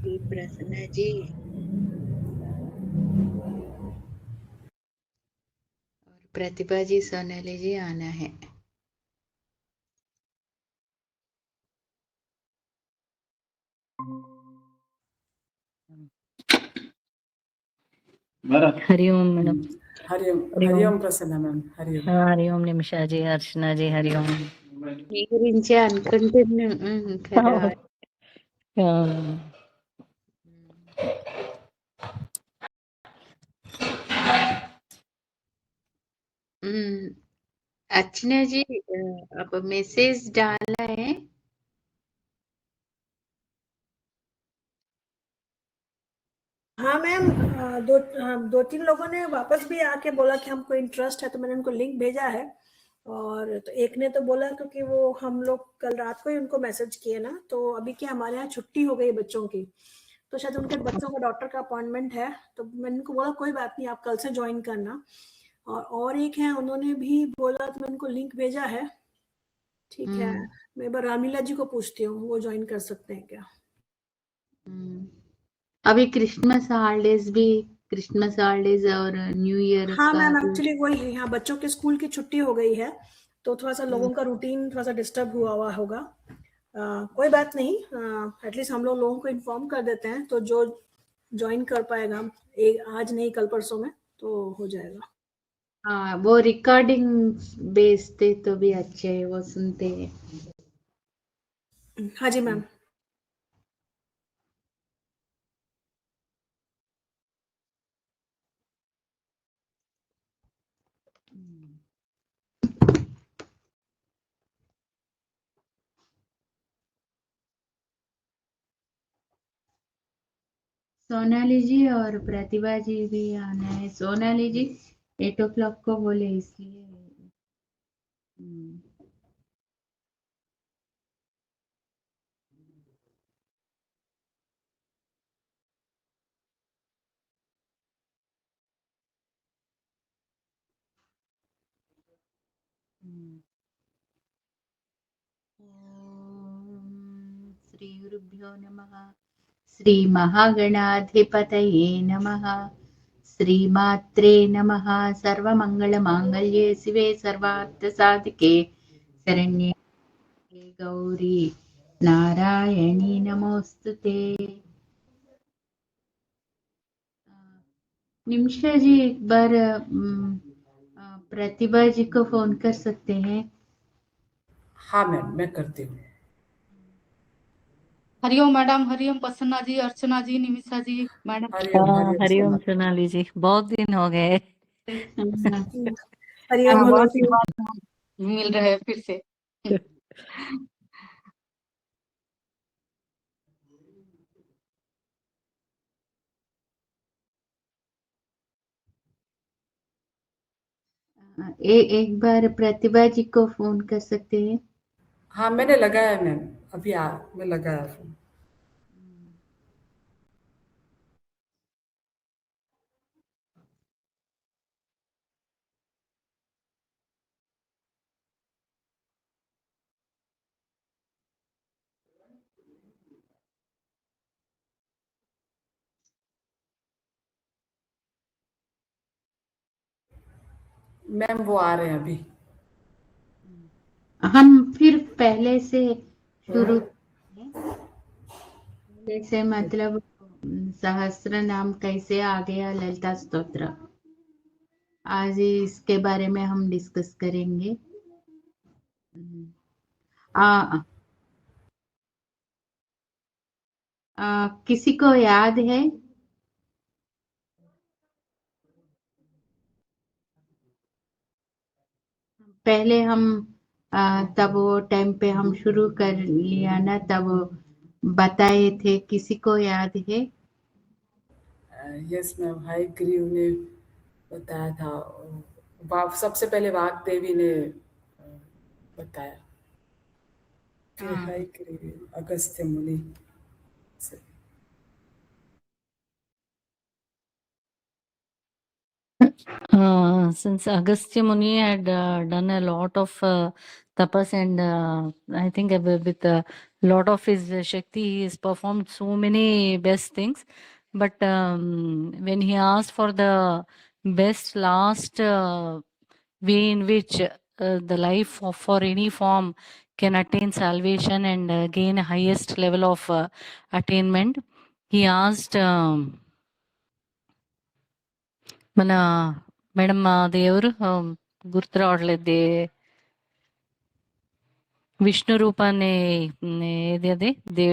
जी प्रसन्ना जी और प्रतिभा जी, सोनाली जी आना है। हरिओम मैडम। हरिओम प्रसन्न मैम। हरिओम। हरिओम निमिषा जी, अर्चना जी, हरिओम। మీ గురించే అనుకుంటున్నా కదా. अर्चना जी अब मैसेज डाला है। हाँ मैम, दो तीन लोगों ने वापस भी आके बोला कि हमको इंटरेस्ट है, तो मैंने उनको लिंक भेजा है। और तो एक ने तो बोला क्योंकि वो हम लोग कल रात को ही उनको मैसेज किए ना, तो अभी क्या हमारे यहाँ छुट्टी हो गई बच्चों की, तो शायद उनके बच्चों का डॉक्टर का अपॉइंटमेंट है, तो मैंने उनको बोला कोई बात नहीं, आप कल से ज्वाइन करना। और एक है, उन्होंने भी बोला, तो मैंने उनको लिंक भेजा है। ठीक है, मैं एक बार रामीला जी को पूछती हूँ, वो ज्वाइन कर सकते हैं क्या। अभी क्रिसमस हॉलीडेज और न्यू ईयर हाँ का मैम, एक्चुअली वही है, यहाँ बच्चों के स्कूल की छुट्टी हो गई है, तो थोड़ा सा लोगों का रूटीन थोड़ा सा डिस्टर्ब हुआ होगा। कोई बात नहीं, एटलीस्ट हम लोगों को इन्फॉर्म कर देते हैं, तो जो ज्वाइन कर पाएगा आज नहीं कल परसों में तो हो जाएगा। हाँ, वो रिकॉर्डिंग भेजते तो भी अच्छे है, वो सुनते हैं। हाँ जी मैम। सोनाली जी और प्रतिभा जी भी आना है। सोनाली जी 8 o'clock को बोले, इसलिए श्री गुरुभ्यो नमः। श्री महागणाधिपतये नमः। श्रीमात्रे नमः। सर्वमंगलमांगल्ये शिवे सर्वार्थसाधिके शरण्ये गौरी नारायणी नमोस्तुते। निमिषा जी एक बार प्रतिभा जी को फोन कर सकते हैं? हाँ मैम, मैं करती हूँ। हरिओम मैडम। हरिओम प्रसन्ना जी, अर्चना जी, निमिषा जी मैडम। हरिओम सोनाली जी, बहुत दिन हो गए। बहुत दिन बाद मिल रहे हैं फिर से। एक बार प्रतिभा जी को फोन कर सकते हैं? हाँ मैंने लगाया मैम, अभी मैं लगाया फोन। मैम वो आ रहे हैं अभी। हम फिर पहले से शुरू, पहले से मतलब सहस्त्र नाम कैसे आ गया ललिता स्तोत्र, आज इसके बारे में हम डिस्कस करेंगे। किसी को याद है? पहले हम तब वो टाइम पे हम शुरू कर लिया ना, तब बताए थे, किसी को याद है? यस मैम, हाई ग्रीव ने बताया था, सबसे पहले वाग देवी ने बताया, फिर हाई ग्रीव अगस्त्य मुनि से। हाँ since Agastya Muni had done a lot of tapas, and I think with a lot of his Shakti, he has performed so many best things. But when he asked for the best last way in which the life for any form can attain salvation and gain a highest level of attainment, he asked మన madam అది ఎవరు గుర్తు రావట్లేదు, విష్ణు రూపాన్ని ఏది అది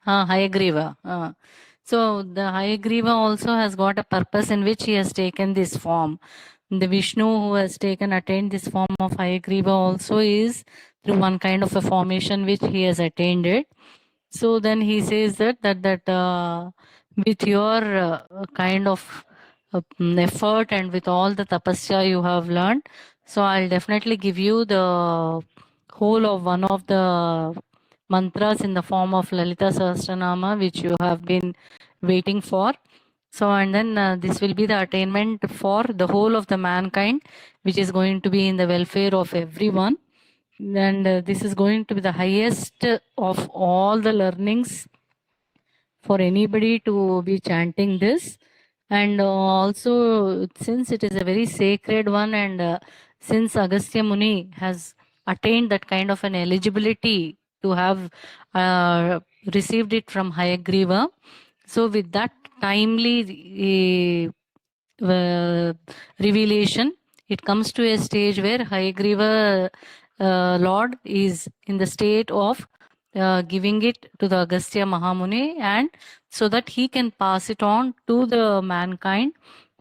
Hayagriva. So the Hayagriva also has got a purpose in which he has taken this form. The Vishnu who has attained this form of Hayagriva also is through one kind of a formation which he has attained it. So then he says that with your kind of effort and with all the tapasya you have learned, so I'll definitely give you the whole of one of the mantras in the form of Lalita Sahasranama which you have been waiting for. So and then this will be the attainment for the whole of the mankind, which is going to be in the welfare of everyone. And this is going to be the highest of all the learnings for anybody to be chanting this. And also, since it is a very sacred one, and since Agastya Muni has attained that kind of an eligibility to have received it from Hayagriva, so with that timely revelation, it comes to a stage where Hayagriva Lord is in the state of giving it to the Agastya Mahamuni, and so that he can pass it on to the mankind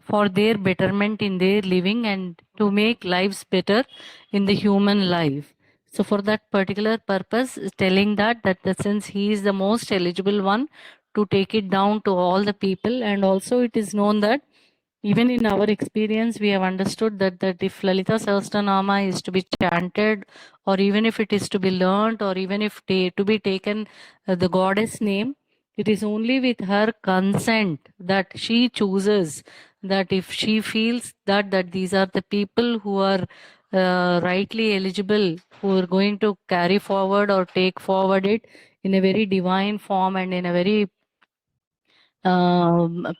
for their betterment in their living and to make lives better in the human life. So for that particular purpose, telling that since he is the most eligible one to take it down to all the people, and also it is known that even in our experience, we have understood that if Lalita Sahasranama is to be chanted, or even if it is to be learnt, or even if to be taken the goddess name, it is only with her consent that she chooses that if she feels that these are the people who are rightly eligible, who are going to carry forward or take forward it in a very divine form and in a very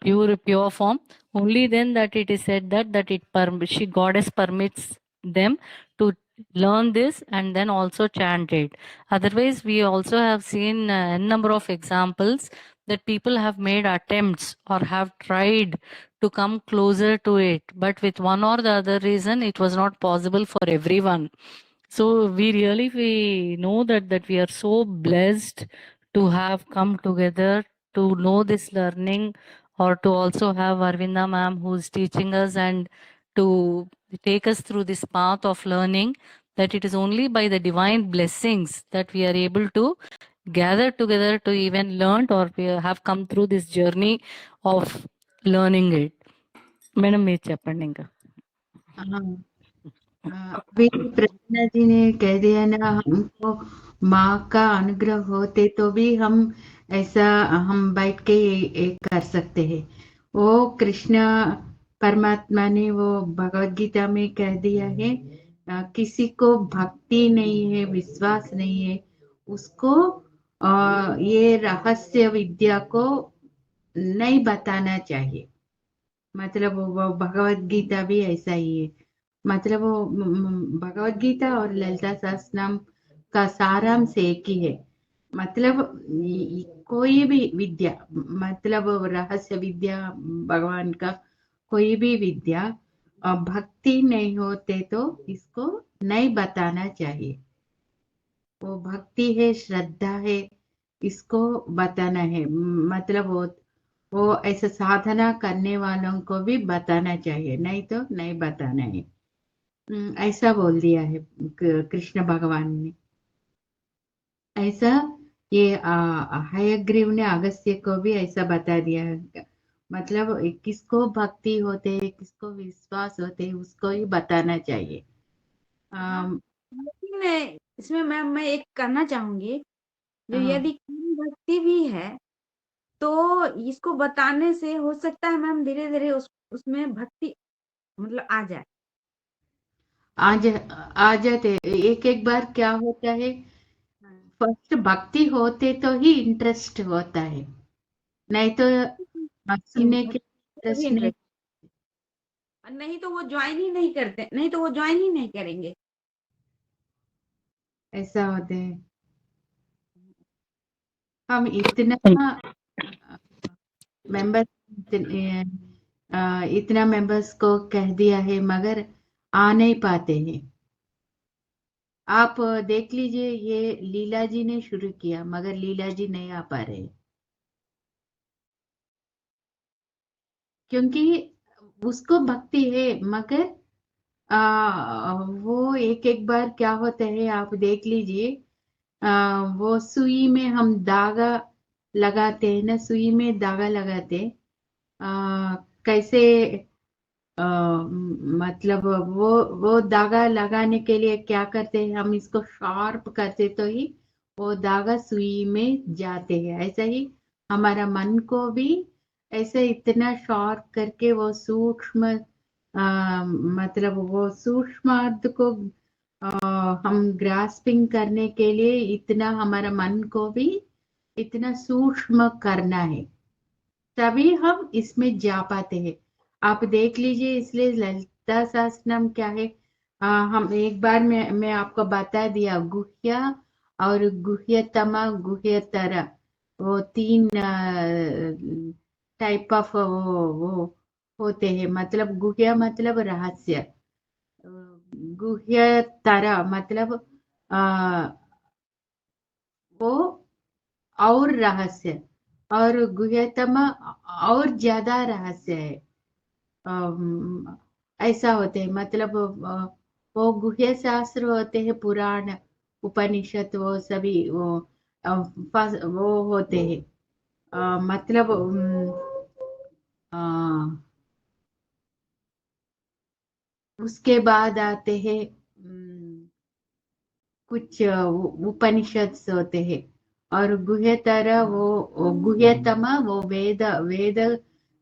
pure form, only then that it is said that she goddess permits them to learn this and then also chant it. Otherwise, we also have seen a number of examples that people have made attempts or have tried to come closer to it, but with one or the other reason it was not possible for everyone. So we know that we are so blessed to have come together to know this learning, or to also have Arvinda ma'am who's teaching us and to take us through this path of learning, that it is only by the divine blessings that we are able to gather together to even learn, or we have come through this journey of learning it. Madam, మీరు చెప్పండి ఇంకా. अभी प्रसन्ना जी ने कह दिया ना, हमको माँ का अनुग्रह होते तो भी हम ऐसा हम बैठ के ये कर सकते हैं। वो कृष्ण परमात्मा ने वो भगवत गीता में कह दिया है, किसी को भक्ति नहीं है, विश्वास नहीं है, उसको ये रहस्य विद्या को नहीं बताना चाहिए। मतलब वो भगवत गीता भी ऐसा ही है। मतलब वो भगवत गीता और ललिता सहस्त्रनाम का सारांश एक ही है। मतलब कोई भी विद्या, मतलब रहस्य विद्या, भगवान का कोई भी विद्या भक्ति नहीं होते तो इसको नहीं बताना चाहिए। वो भक्ति है, श्रद्धा है, इसको बताना है। मतलब वो ऐसा साधना करने वालों को भी बताना चाहिए, नहीं तो नहीं बताना है। ऐसा बोल दिया है कृष्ण भगवान ने। ऐसा ये हयग्रीव ने अगस्त्य को भी ऐसा बता दिया है। मतलब किसको भक्ति होते, किसको विश्वास होते, उसको ही बताना चाहिए। लेकिन इसमें मैं एक करना चाहूंगी, जो हाँ। यदि भक्ति भी है तो इसको बताने से हो सकता है मैम धीरे धीरे उसमें भक्ति मतलब आ जाए। आज आ जाते एक एक बार क्या होता है, फर्स्ट भक्ति होते तो ही इंटरेस्ट होता है, नहीं तो सुनने के तभी इंटरेस्ट नहीं। इंटरेस्ट, नहीं तो वो ज्वाइन ही नहीं करते, नहीं तो वो ज्वाइन ही नहीं करेंगे। ऐसा होते हैं। हम इतना मेंबर्स इतना मेंबर्स को कह दिया है मगर आ नहीं पाते हैं। आप देख लीजिए, ये लीला जी ने शुरू किया मगर लीला जी नहीं आ पा रहे, क्योंकि उसको भक्ति है मगर वो एक एक बार क्या होता है आप देख लीजिए, वो सुई में हम धागा लगाते हैं ना, सुई में धागा लगाते कैसे मतलब वो धागा लगाने के लिए क्या करते हैं, हम इसको शार्प करते तो ही वो धागा सुई में जाते हैं। ऐसा ही हमारा मन को भी ऐसे इतना शार्प करके वो सूक्ष्म मतलब वो सूक्ष्म अर्थ को हम ग्रास्पिंग करने के लिए इतना हमारा मन को भी इतना सूक्ष्म करना है, तभी हम इसमें जा पाते हैं। आप देख लीजिए, इसलिए ललिता सहस्त्रनाम क्या है, हम एक बार मैं आपको बता दिया, गुह्य और गुह्यतम गुह्यतर, वो तीन टाइप ऑफ वो होते हैं। मतलब गुह्य मतलब रहस्य, गुह्यतर मतलब वो और रहस्य, और गुह्यतम और ज्यादा रहस्य है। ऐसा होते हैं, मतलब वो गुह्य शास्त्र होते हैं, पुराण उपनिषद वो सभी वो होते हैं। मतलब अ, उसके बाद आते हैं कुछ उपनिषद होते हैं, और गुह्यतर वो गुह्यतम वो वेद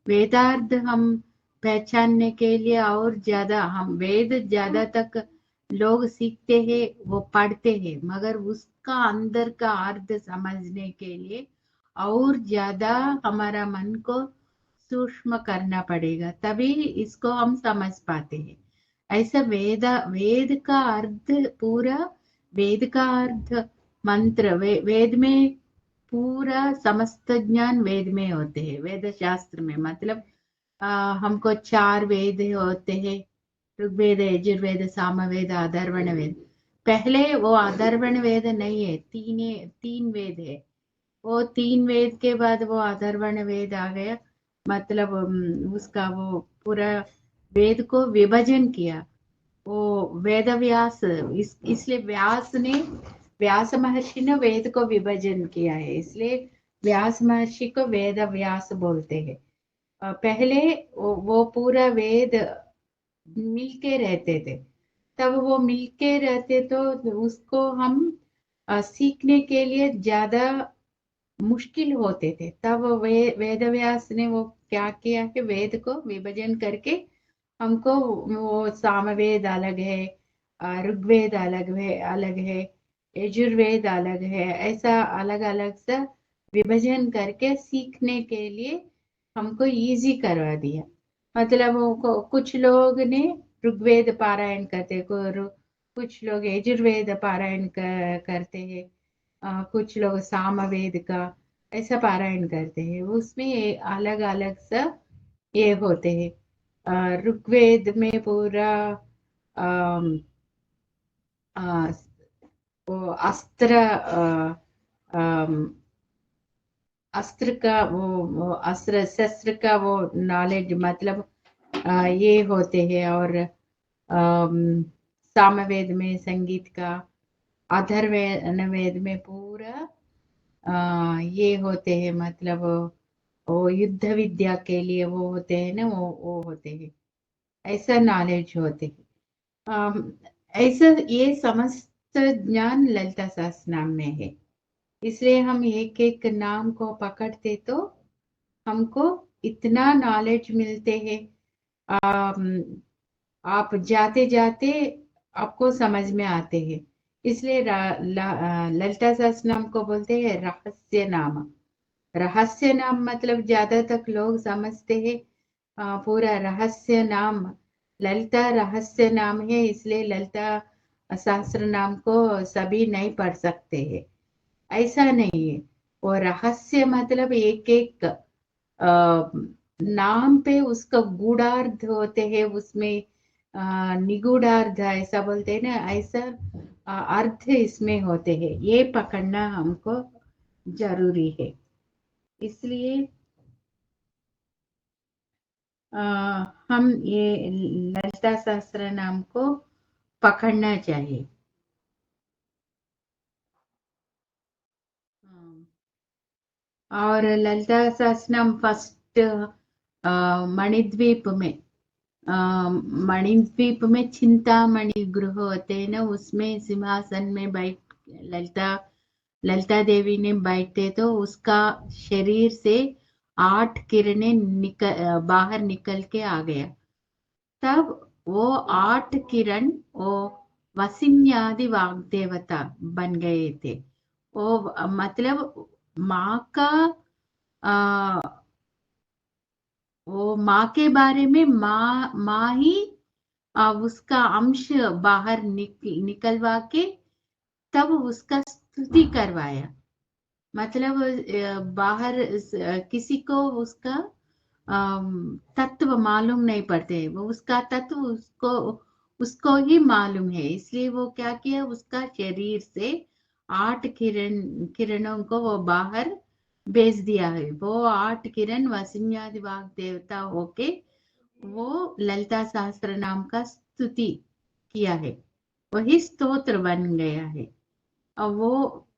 वेदार्थ हम पहचानने के लिए और ज्यादा हम वेद ज्यादा तक लोग सीखते हैं, वो पढ़ते हैं, मगर उसका अंदर का अर्थ समझने के लिए और ज्यादा हमारा मन को सूक्ष्म करना पड़ेगा, तभी इसको हम समझ पाते हैं। ऐसा वेद का अर्थ पूरा, वेद का अर्थ मंत्र वेद में पूरा समस्त ज्ञान वेद में होते हैं, वेद शास्त्र में। मतलब हमको चार वेद होते हैं, ऋग्वेद यजुर्वेद सामवेद अथर्वण वेद। पहले वो अथर्वण वेद नहीं है, तीन वेद है। वो तीन वेद के बाद वो अथर्वण वेद आ गया, मतलब उसका वो पूरा वेद को विभाजन किया, वो वेद व्यास। इसलिए व्यास महर्षि ने वेद को विभाजन किया है, इसलिए व्यास महर्षि को वेद व्यास बोलते हैं। पहले वो पूरा वेद मिलके रहते थे, तब वो मिलके रहते तो उसको हम सीखने के लिए ज्यादा मुश्किल होते थे। तब वेद व्यास ने वो क्या किया है, वेद को विभाजन करके हमको वो सामवेद अलग है, ऋग्वेद अलग है, यजुर्वेद अलग है, ऐसा अलग अलग सा विभाजन करके सीखने के लिए हमको इजी करवा दिया। मतलब कुछ लोग ने ऋग्वेद पारायण करते, कुछ लोग यजुर्वेद पारायण करते हैं, कुछ लोग सामवेद का ऐसा पारायण करते हैं। उसमें अलग अलग सा ये होते हैं। ऋग्वेद में पूरा अम, अ, वो अम, अस्त्र का वो अस्त्र शस्त्र का वो नॉलेज, मतलब ये होते हैं। और सामवेद में संगीत का, अथर्ववेद में पूरा ये होते हैं, मतलब वो युद्ध विद्या के लिए वो होते हैं ना, वो होते हैं, ऐसा नॉलेज होते हैं। ऐसा ये समस्त ज्ञान ललिता सहस्त्रनाम में है, इसलिए हम एक एक नाम को पकड़ते तो हमको इतना नॉलेज मिलते हैं। आप जाते जाते आपको समझ में आते हैं। इसलिए ललिता सहस्त्रनाम को बोलते हैं रहस्य नाम। रहस्य नाम मतलब ज्यादा तक लोग समझते हैं पूरा रहस्य नाम ललिता रहस्य नाम है, इसलिए ललिता सहस्त्र नाम को सभी नहीं पढ़ सकते हैं, ऐसा नहीं है। वो रहस्य मतलब एक एक नाम पे उसका गूढ़ार्थ होते हैं, उसमें निगूढ़ार्थ ऐसा बोलते हैं ना, ऐसा अर्थ इसमें होते हैं। ये पकड़ना हमको जरूरी है। इसलिए हम ये ललिता सहस्त्र नाम को पकड़ना चाहिए। और ललिता सहस्त्रनाम फर्स्ट मणिद्वीप में मणिद्वीप में चिंतामणि गृह होते हैं ना, उसमें सिंहासन में बैठ ललिता देवी ने बैठते तो उसका शरीर से 8 किरणें बाहर निकल के आ गया। तब वो 8 किरण वो वसिन्यादि वाग्देवता बन गए थे। वो मतलब माँ का वो माँ के बारे में माँ ही उसका अंश बाहर निकलवा के तब उसका स्तुति करवाया। मतलब बाहर किसी को उसका तत्व मालूम नहीं पड़ते, वो उसका तत्व उसको ही मालूम है। इसलिए वो क्या किया, उसका शरीर से 8 किरणों को वो बाहर भेज दिया है। वो 8 किरण वसिन्यादि वाग देवता होके वो ललिता सहस्त्र नाम का स्तुति किया है, वही स्तोत्र बन गया है। और वो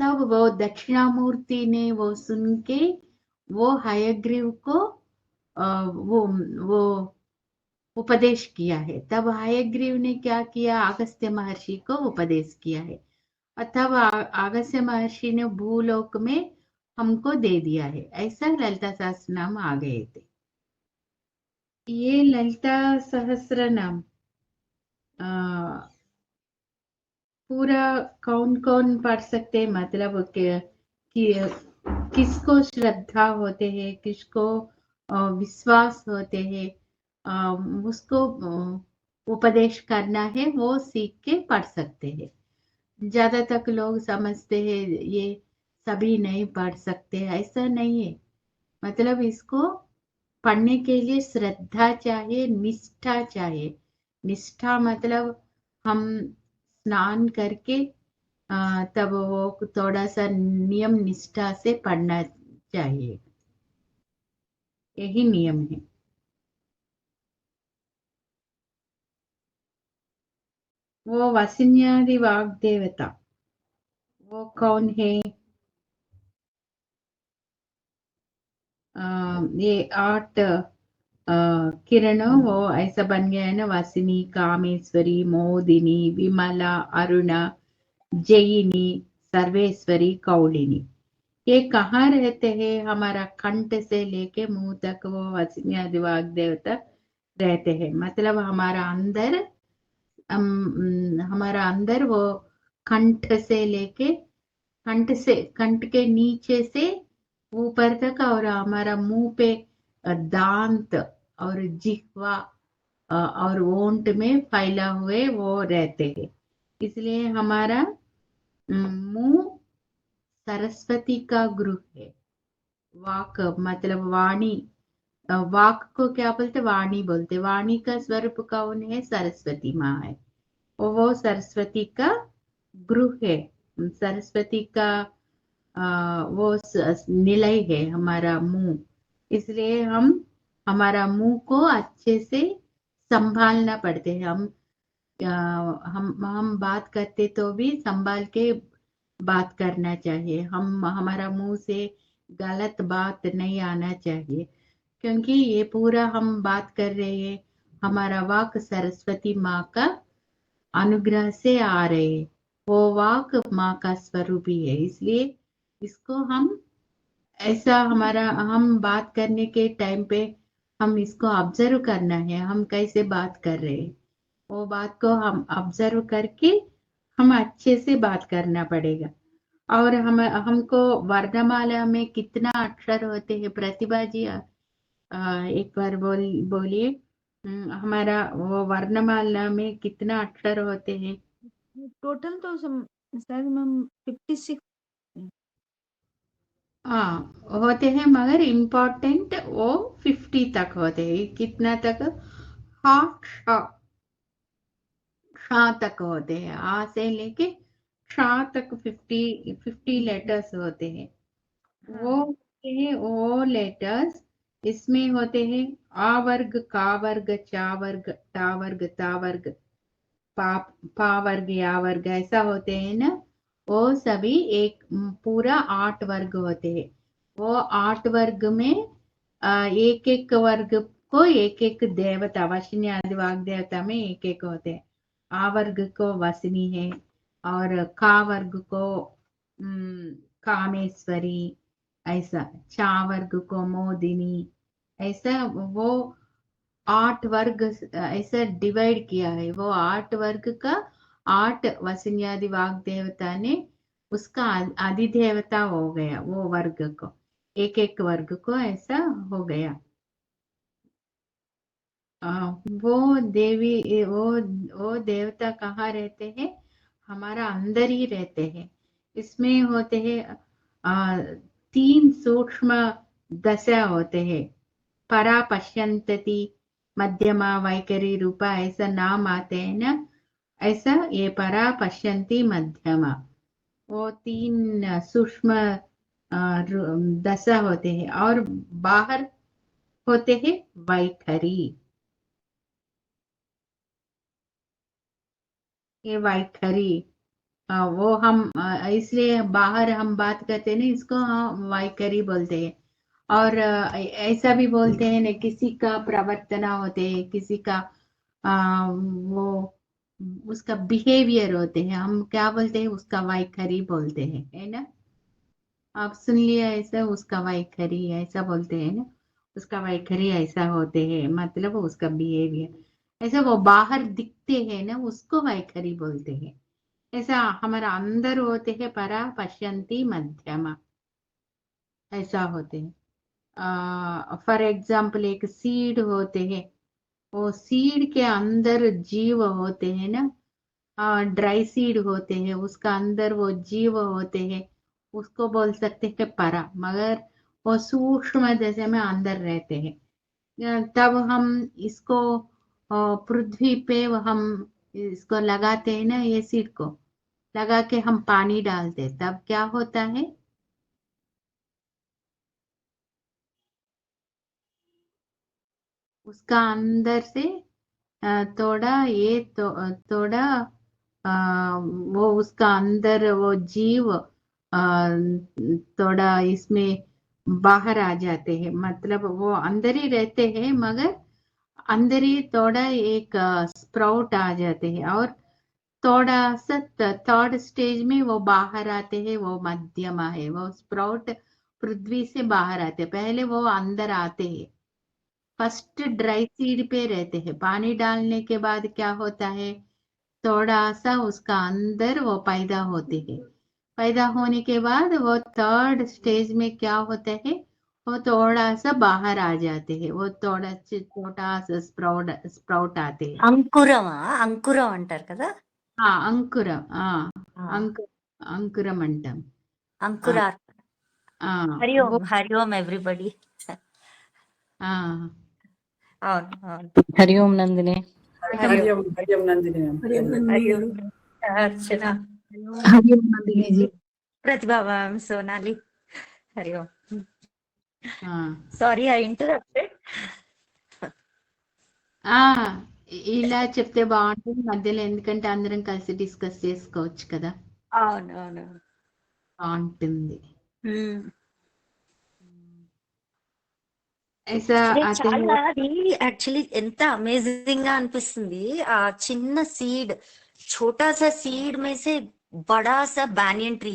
तब वो दक्षिणामूर्ति ने वो सुन के वो हयग्रीव को वो उपदेश किया है। तब हयग्रीव ने क्या किया, अगस्त्य महर्षि को उपदेश किया है। और तब अगस्त्य महर्षि ने भूलोक में हमको दे दिया है। ऐसा ललिता सहस्त्र नाम आ गए थे। ये ललिता सहस्त्र नाम पूरा कौन कौन पढ़ सकते हैं, मतलब कि किसको श्रद्धा होते हैं, किसको विश्वास होते हैं, उसको उपदेश करना है, वो सीख के पढ़ सकते हैं। ज्यादा तक लोग समझते हैं ये सभी नहीं पढ़ सकते, ऐसा नहीं है। मतलब इसको पढ़ने के लिए श्रद्धा चाहिए, निष्ठा चाहिए। निष्ठा मतलब हम स्नान करके तब वो थोड़ा सा नियम निष्ठा से पढ़ना चाहिए, यही नियम है। वो वसिन्यादि वाग देवता वो कौन है, ये 8 किरणों वो ऐसा बन गया है ना, वासिनी, कामेश्वरी, मोदिनी, विमला, अरुणा, जयिनी, सर्वेश्वरी, कौलिनी। ये कहाँ रहते हैं, हमारा कंठ से लेके मुंह तक वो वसिन्यादि वाग देवता रहते हैं। मतलब हमारा अंदर वो कंठ से लेके कंठ के नीचे से ऊपर तक, और हमारा मुंह पे दांत और जिह्वा और ओंठ में फैला हुए वो रहते हैं। इसलिए हमारा मुंह सरस्वती का गृह है। वाक मतलब वाणी, वाक को क्या बोलते, वाणी बोलते। वाणी का स्वरूप कौन है, सरस्वती माँ है। वो सरस्वती का गृह है। सरस्वती का वो निलय है हमारा मुंह। इसलिए हमारा मुंह को अच्छे से संभालना पड़ते हैं। हम बात करते तो भी संभाल के बात करना चाहिए। हमारा मुंह से गलत बात नहीं आना चाहिए, क्योंकि ये पूरा हम बात कर रहे हैं, हमारा वाक सरस्वती माँ का अनुग्रह से आ रहे हैं। वो वाक माँ का स्वरूप ही है, इसलिए इसको हम ऐसा हमारा हम बात करने के टाइम पे हम इसको ऑब्जर्व करना है, हम कैसे बात कर रहे हैं वो बात को हम ऑब्जर्व करके हम अच्छे से बात करना पड़ेगा। और हमको वर्णमाला में कितना अक्षर होते हैं प्रतिभा जी, एक बार बोलिए। हमारा वो वर्णमाला में कितना अक्षर होते हैं? टोटल तो शायद मैम 56। हाँ होते हैं, मगर इम्पोर्टेंट वो 50 तक होते हैं। कितना तक? हा, श, शा तक होते हैं। आ से लेके शा तक 50 लेटर्स होते हैं। वो हाँ होते हैं वो लेटर्स। इसमें होते हैं आ वर्ग, का वर्ग, चा वर्ग, टा वर्ग, ता वर्ग, पा पा वर्ग, या वर्ग, ऐसा होते हैं ना। वो सभी एक पूरा 8 वर्ग होते हैं। वो 8 वर्ग में एक एक वर्ग को एक एक देवता, वशिनी आदि वाग देवता में एक एक होते हैं। आ वर्ग को वसनी है, और का वर्ग को कामेश्वरी, ऐसा चा वर्ग को मोदिनी, ऐसा वो 8 वर्ग ऐसा डिवाइड किया है। वो 8 वर्ग का 8 वसन्यादि वाग देवता ने उसका आदि देवता हो गया। वो वर्ग को एक एक वर्ग को ऐसा हो गया। वो देवी वो देवता कहाँ रहते हैं? हमारा अंदर ही रहते हैं। इसमें होते हैं 3 सूक्ष्म दशा होते हैं। परा पश्यंतति, मध्यमा, वैखरी, रूपा, ऐसा नाम आते हैं ना। ऐसा ये परा पश्यंती मध्यमा, वो 3 सूक्ष्म दशा होते हैं। और बाहर होते हैं वैखरी। ये वैखरी वो हम इसलिए बाहर हम बात करते हैं ना, इसको हम वैखरी बोलते हैं। और ऐसा भी बोलते हैं ना, किसी का प्रवर्तना होते हैं, किसी का वो उसका बिहेवियर होते हैं, हम क्या बोलते हैं? उसका वैखरी बोलते हैं, है ना। आप सुन लिया ऐसा, उसका वैखरी ऐसा बोलते हैं ना। उसका वैखरी ऐसा होते हैं, मतलब उसका बिहेवियर ऐसा वो बाहर दिखते हैं ना, उसको वैखरी बोलते हैं। ऐसा हमारा अंदर होते हैं परा पश्यंती मध्यमा, ऐसा होते हैं। फॉर एग्जाम्पल एक सीड होते हैं, वो सीड के अंदर जीव होते हैं ना। ड्राई सीड होते हैं, उसका अंदर वो जीव होते हैं, उसको बोल सकते हैं परा। मगर वो सूक्ष्म जैसे में अंदर रहते हैं। तब हम इसको पृथ्वी पे हम इसको लगाते हैं ना, ये सीड को लगा के हम पानी डालते, तब क्या होता है? उसका अंदर से थोड़ा थोड़ा वो उसका अंदर वो जीव थोड़ा इसमें बाहर आ जाते हैं। मतलब वो अंदर ही रहते हैं, मगर अंदर ही थोड़ा एक स्प्राउट आ जाते हैं। और थोड़ा सा थर्ड स्टेज में वो बाहर आते हैं, वो मध्यमा है। वो स्प्राउट पृथ्वी से बाहर आते हैं, पहले वो अंदर आते हैं। फर्स्ट ड्राई सीड पे रहते हैं, पानी डालने के बाद क्या होता है? थोड़ा सा उसका अंदर वो पैदा होते हैं। पैदा होने के बाद वो थर्ड स्टेज में क्या होता है? वो थोड़ा सा बाहर आ जाते हैं, वो थोड़ा छोटा सा स्प्राउट आते हैं। అంకురమా అంకురం అంటారు కదా అంకురం ఆ, అంకురం అంటాం. అంకురార్ ఆ, वो హరి ఓం ఎవ్రీబడి అవును అవును Hari Om Nandini. Hariom Nandini ma'am. Hari Om Archana Hariom Nandini ji. Pratibha ma'am Sonali Hari Om हाँ సారీ ఐ ఇంటరప్టెడ్ ఇలా చెప్తే బాగుంటుంది మధ్యలో, ఎందుకంటే అందరం కలిసి డిస్కస్ చేసుకోవచ్చు కదా, అవును అవును బాగుంటుంది. ఉమ్. ऐसा అదే आते చాలా हैं। అది యాక్చువల్లీ ఎంత అమేజింగ్ గా అనిపిస్తుంది ఆ చిన్న సీడ్ छोटा सा सीड में से बड़ा सा बैनियन ट्री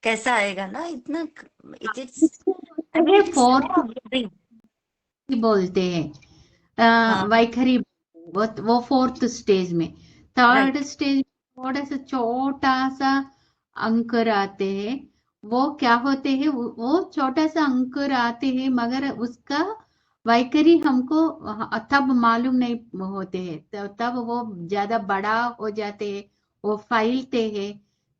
कैसा आएगा ना इतना इट्स है it's so फोर्थ amazing. बोलते हैं हाँ, वैखरी, वो फोर्थ स्टेज में। right. थर्ड स्टेज थोड़ा सा छोटा सा अंकुर आते हैं। वो क्या होते हैं, वो छोटा सा अंकुर आते हैं, मगर उसका वैखरी हमको तब मालूम नहीं होते हैं। तब वो ज्यादा बड़ा हो जाते हैं, वो फैलते हैं,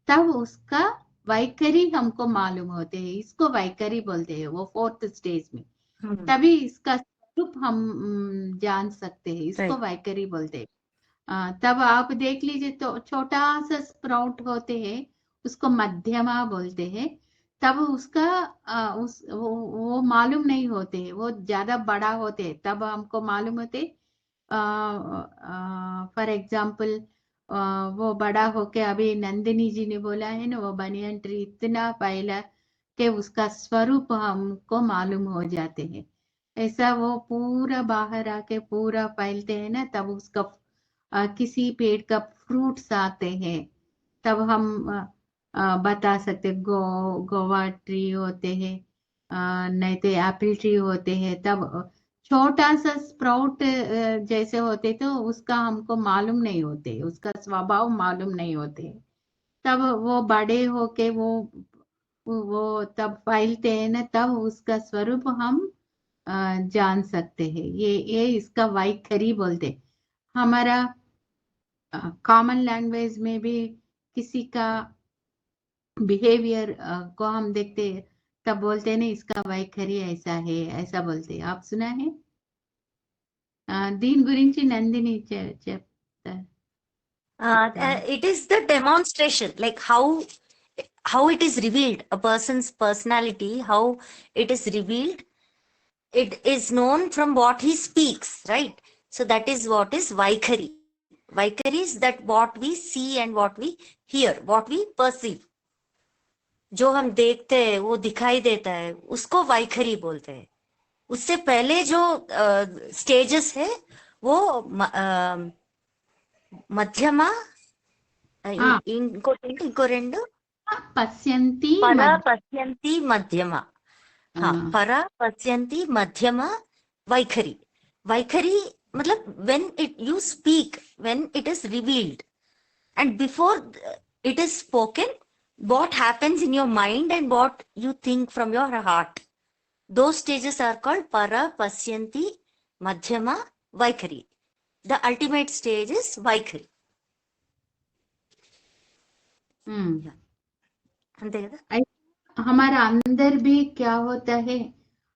तब उसका वैखरी हमको मालूम होते हैं। इसको वैखरी बोलते हैं, वो फोर्थ स्टेज में। Hmm. तभी इसका स्वरूप हम जान सकते हैं, इसको Right. वैखरी बोलते हैं। तब आप देख लीजिए तो छोटा सा स्प्राउट होते हैं, उसको मध्यमा बोलते हैं। तब उसका वो मालूम नहीं होते, वो ज्यादा बड़ा होते हैं, तब हमको मालूम होते। फॉर एग्जाम्पल वो बड़ा होके अभी नंदिनी जी ने बोला है ना, वो बनियन ट्री इतना फैला कि उसका स्वरूप हमको मालूम हो जाते हैं। ऐसा वो पूरा बाहर आके पूरा फैलते हैं ना, तब उसका किसी पेड़ का फ्रूट्स आते हैं, तब हम बता सकते गोवा ट्री होते हैं, नहीं तो एप्पल ट्री होते हैं। तब छोटा सा स्प्राउट जैसे होते तो उसका हमको मालूम नहीं होते, उसका स्वभाव मालूम नहीं होते। तब वो बड़े होके वो तब फैलते हैं ना, तब उसका स्वरूप हम जान सकते हैं। ये इसका वैखरी बोलते। हमारा कॉमन लैंग्वेज में भी किसी का बिहेवियर को हम देखते हैं, तब बोलते हैं ना इसका वैखरी ऐसा है, ऐसा बोलते हैं। आप सुना है దీని గురించి నందిని చెప్తారు. It is the demonstration, like how it is revealed, a person's personality, how it is revealed. It is known from what he speaks, right? So that is what is Vaikhari. Vaikhari is that what we see and what we hear, what we perceive. जो हम देखते हैं वो दिखाई देता है, उसको वाइखरी बोलते हैं। उससे पहले जो स्टेजेस है वो మధ్యమ ఆ, ఇంకో రెండు పశ్యంతి పర మధ్య పశ్యంతి మధ్యమ. ఆ, हाँ, परा पश्यन्ति मध्यमा वैखरी. वैखरी मतलब when you speak, when it is revealed, and before it is spoken, what happens in your mind and what you think from your heart. Those stages are called para, pashyanti, madhyama, vaikhari. The ultimate stage is vaikhari. ఉమ్. అంతే కదా? हमारा अंदर भी क्या होता है,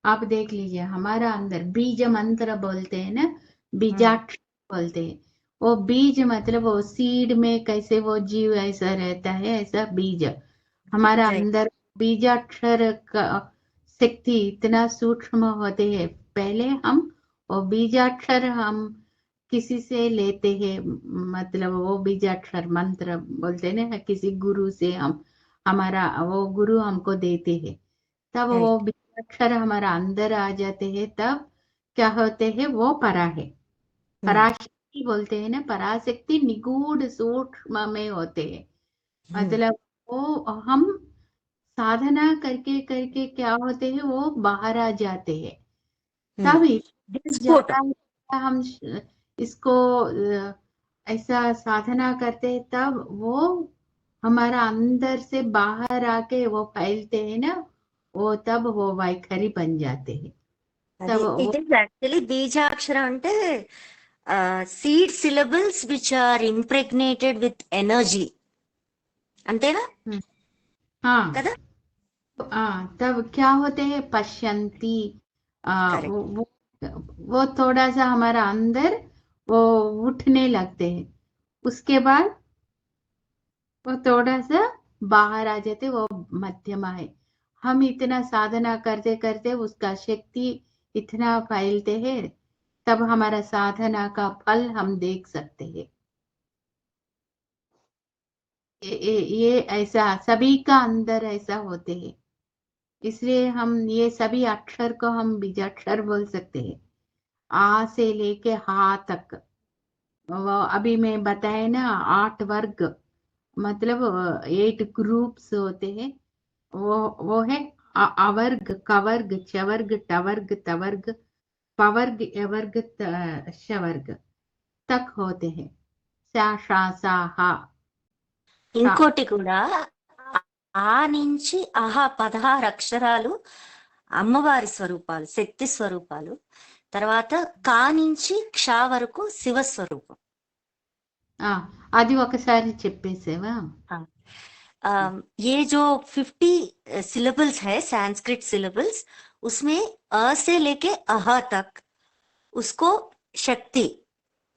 आप देख लीजिए। हमारा अंदर बीज मंत्र बोलते हैं ना, बीजाक्ष बोलते हैं। वो बीज मतलब वो सीड में कैसे वो जीव ऐसा रहता है, ऐसा बीज हमारा Right. अंदर बीजाक्षर का शक्ति इतना सूक्ष्म होते हैं। पहले हम वो बीजाक्षर हम किसी से लेते हैं, मतलब वो बीजाक्षर मंत्र बोलते हैं ना, किसी गुरु से हम हमारा वो गुरु हमको देते हैं, तब वो Right. बीजाक्षर हमारा अंदर आ जाते हैं। तब क्या होते हैं, वो परा है, हम्म. पराशक्ति बोलते हैं ना। पराशक्ति निगूढ़ सूक्ष्म में होते हैं, मतलब वो हम साधना करके करके क्या होते हैं, वो बाहर आ जाते हैं। तब इतना स्फोट. ज्यादा हम इसको ऐसा साधना करते हैं, तब वो हमारा अंदर से बाहर आके वो फैलते हैं ना, वो तब वो वैखरी बन जाते हैं। అదే तब वो ఇట్ ఈస్ యాక్చువల్లీ బీజాక్షర అంటే seed syllables which are impregnated with energy, అంతేనా हाँ కదా? तब क्या होते हैं, पश्यंती करेक्ट. वो थोड़ा सा हमारा अंदर वो उठने लगते हैं, उसके बाद वो थोड़ा सा बाहर आ जाते, वो मध्यमा है। हम इतना साधना करते करते उसका शक्ति इतना फैलते हैं, तब हमारा साधना का फल हम देख सकते हैं। ये ऐसा सभी का अंदर ऐसा होते हैं, इसलिए हम ये सभी अक्षर को हम बीजाक्षर बोल सकते हैं। आ से लेके हा तक, वो अभी मैं बताए ना 8 वर्ग, मतलब 8 ग्रुप्स होते हैं, वो है अवर्ग कवर्ग चवर्ग टवर्ग तवर्ग पवर्ग यवर्ग शवर्ग तक होते हैं। शा शा सा हा ష ఇంకోటి కూడా ఆ నుంచి ఆహా 16 అక్షరాలు అమ్మవారి స్వరూపాలు, శక్తి స్వరూపాలు. తర్వాత కా నుంచి క్ష వరకు శివ స్వరూపం. ఆ, అది ఒకసారి చెప్పేసేవా? ये जो 50 सिलेबल्स है, संस्कृत सिलेबल्स, उसमें अ से लेके अह तक उसको शक्ति,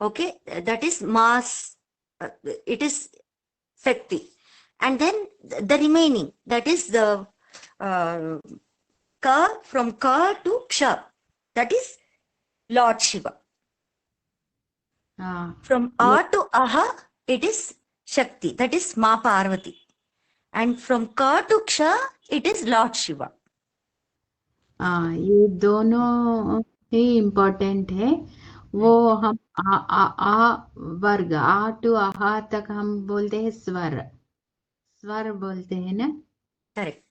okay, that is mass, it is शक्ति. And then the remaining, that is the ka, from ka to ksha, that is Lord Shiva. ఆ, From a to aha, it is Shakti, that is Ma Parvati. And from ka to ksha, it is Lord Shiva. ये दोनों ही important है। वो हम आ वर्ग आ to आहा तक हम बोलते हैं स्वर, स्वर बोलते हैं ना। Correct.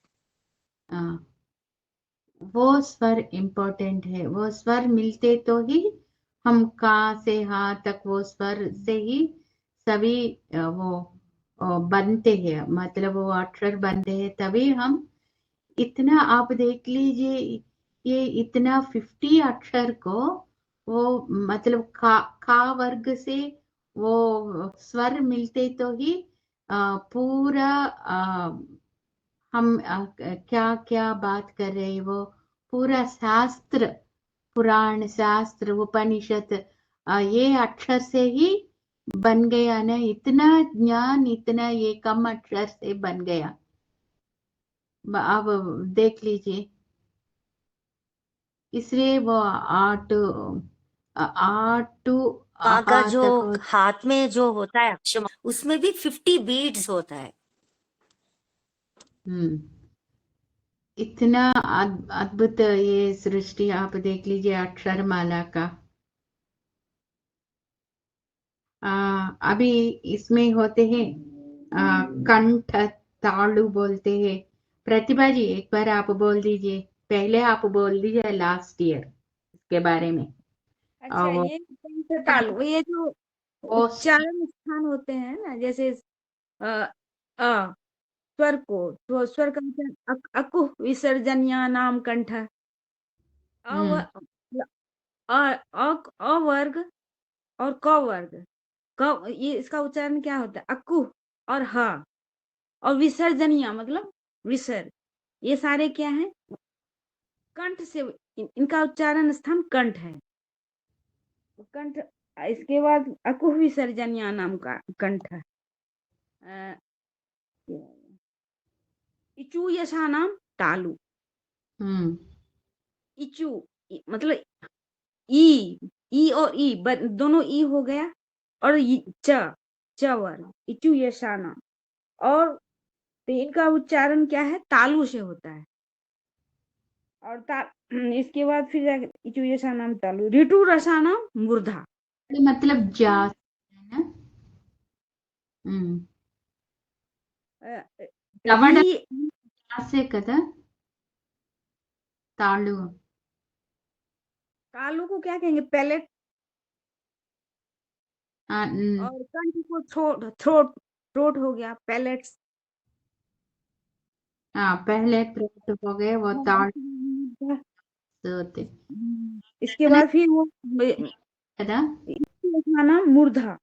वो स्वर इम्पोर्टेंट है। वो स्वर मिलते तो ही हम का से हा तक वो स्वर से ही सभी वो बनते हैं, मतलब वो अक्षर बनते हैं, तभी हम इतना आप देख लीजिए, ये इतना 50 अक्षर को वो मतलब का वर्ग से वो स्वर मिलते तो ही पूरा हम क्या क्या बात कर रहे हैं, वो पूरा शास्त्र, पुराण शास्त्र उपनिषद ये अक्षर से ही बन गया ना। इतना ज्ञान इतना ये कम अक्षर से बन गया। अब देख लीजिए, इसलिए वो आठ माँ का जो हाथ में जो होता है अक्षर, उसमें भी 50 बीड्स होता है. इतना अद्भुत ये सृष्टि आप देख लीजिए अक्षरमाला का। अभी इसमें होते हैं कंठ तालु बोलते हैं। प्रतिभा जी एक बार आप बोल दीजिए, पहले आप बोल दीजिए लास्ट ईयर इसके बारे में। अच्छा, ये कंठ तालु, ये जो उच्चारण स्थान होते हैं ना, जैसे अ स्वर को, तो स्वर का उच्चारण अकुह विसर्जनीय नाम कंठ, अवर्ग और क वर्ग, ये इसका उच्चारण क्या होता है? अकुह और ह, और विसर्जनीय मतलब विसर्ग, ये सारे क्या है? कंठ से, इनका उच्चारण स्थान कंठ है। कंठ, इसके बाद अकुह विसर्जनीय नाम का कंठ, इचू यशा नाम तालु। इचू मतलब ई और ई दोनों ई हो गया, और च वर्ग, इचू यशा नाम। और तो इनका उच्चारण क्या है? तालु से होता है। और इसके बाद फिर इचू यशा नाम तालु, ऋतु रसा नाम मूर्धा, मतलब जा है ना। से कदा तालु, तालु को क्या कहेंगे? पैलेट। और कंठ को थ्रोट हो गया, पैलेट्स। पहले थ्रोट हो गए वो तालु होते। इसके बाद फिर वो नाम मूर्धा,